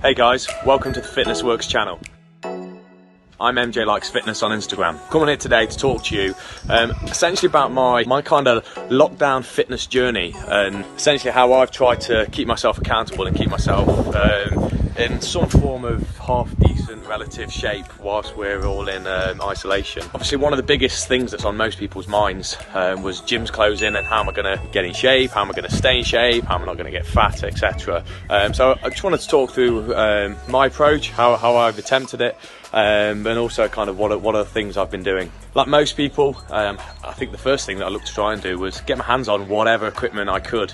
Hey guys, welcome to the FWX channel. I'm MJ Likes Fitness on Instagram. Coming here today to talk to you essentially about my kind of lockdown fitness journey and essentially how I've tried to keep myself accountable and keep myself in some form of half decent relative shape whilst we're all in isolation. Obviously one of the biggest things that's on most people's minds was gyms closing and how am I going to get in shape, how am I going to stay in shape, how am I not going to get fat, etc. So I just wanted to talk through my approach, how I've attempted it, and also kind of what are the things I've been doing. Like most people, I think the first thing that I looked to try and do was get my hands on whatever equipment I could,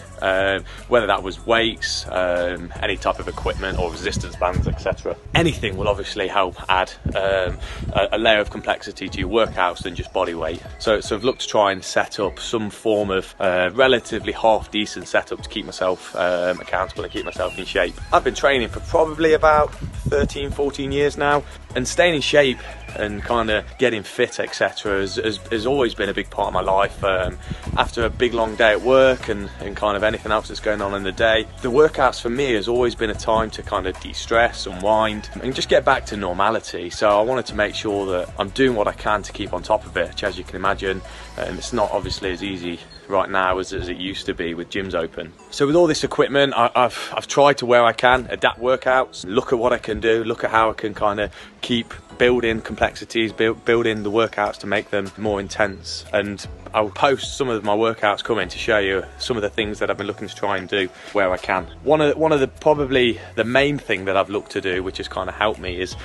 whether that was weights, any type of equipment or resistance bands, etc. Anything will obviously help add a layer of complexity to your workouts than just body weight. So I've looked to try and set up some form of relatively half decent setup to keep myself accountable and keep myself in shape. I've been training for probably about 13-14 years now, and staying in shape and kind of getting fit, etc. has always been a big part of my life. After a big long day at work and kind of anything else that's going on in the day, the workouts for me has always been a time to kind of de-stress, unwind and just get back to normality. So I wanted to make sure that I'm doing what I can to keep on top of it, which, as you can imagine, it's not obviously as easy right now as it used to be with gyms open. So with all this equipment, I've tried to, where I can, adapt workouts, look at what I can do, look at how I can kind of keep building complexities, building the workouts to make them more intense. And I'll post some of my workouts coming to show you some of the things that I've been looking to try and do where I can. One of the probably the main thing that I've looked to do, which has kind of helped me, is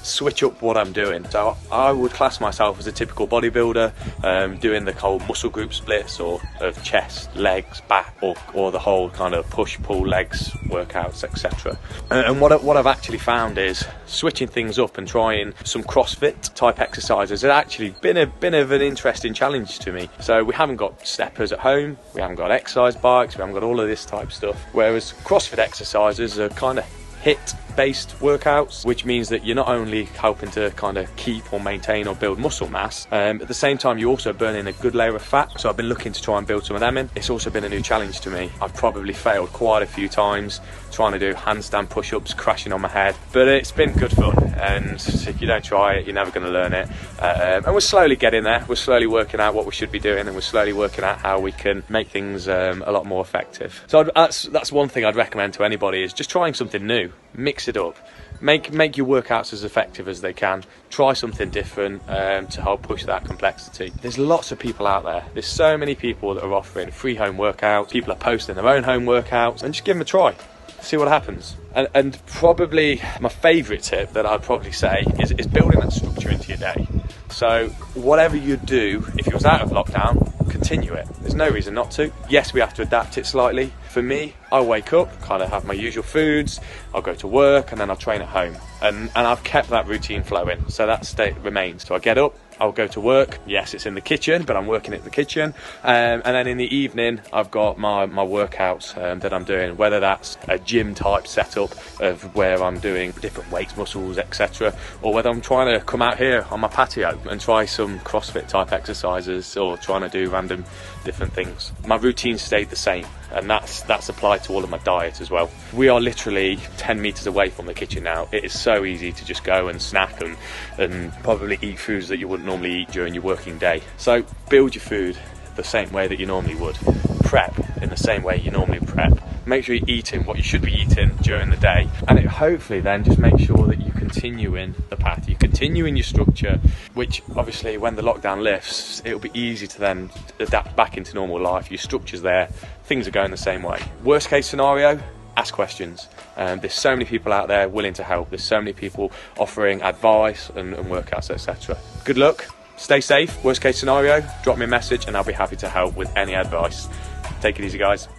switch up what I'm doing. So I would class myself as a typical bodybuilder, doing the whole muscle group splits or of chest, legs, back, or the whole kind of push, pull, legs workouts, etc. And what I've actually found is switching things up and trying some CrossFit type exercises has actually been a bit of an interesting challenge to me. So we haven't got steppers at home, we haven't got exercise bikes, we haven't got all of this type of stuff, whereas CrossFit exercises are kind of HIIT based workouts, which means that you're not only helping to kind of keep or maintain or build muscle mass, at the same time you're also burning a good layer of fat. So I've been looking to try and build some of them in. It's also been a new challenge to me. I've probably failed quite a few times trying to do handstand push-ups, crashing on my head, but it's been good fun, and if you don't try it, you're never going to learn it. And we're slowly getting there. We're slowly working out what we should be doing, and we're slowly working out how we can make things a lot more effective. So that's one thing I'd recommend to anybody, is just trying something new. Mix it up. Make your workouts as effective as they can. Try something different to help push that complexity. There's lots of people out there. There's so many people that are offering free home workouts. People are posting their own home workouts, and just give them a try. See what happens. And probably my favourite tip that I'd probably say is building that structure into your day. So whatever you do, if you was out of lockdown, continue it. There's no reason not to. Yes, we have to adapt it slightly. For me, I wake up, kind of have my usual foods, I'll go to work, and then I'll train at home. And I've kept that routine flowing, so that state remains. So I get up, I'll go to work. Yes, it's in the kitchen, but I'm working in the kitchen. And then in the evening, I've got my workouts that I'm doing, whether that's a gym type setup of where I'm doing different weights, muscles, etc., or whether I'm trying to come out here on my patio and try some CrossFit type exercises or trying to do random different things. My routine stayed the same, and that's applied to all of my diet as well. We are literally 10 meters away from the kitchen now. It is so easy to just go and snack and probably eat foods that you wouldn't normally eat during your working day. So build your food the same way that you normally would. Prep in the same way you normally prep. Make sure you're eating what you should be eating during the day, and it hopefully then just make sure that you continue in the path, you continue in your structure, which obviously when the lockdown lifts, it'll be easy to then adapt back into normal life. Your structure's there, things are going the same way. Worst case scenario, ask questions. There's so many people out there willing to help. There's so many people offering advice and workouts, etc. Good luck, stay safe. Worst case scenario, drop me a message and I'll be happy to help with any advice. Take it easy, guys.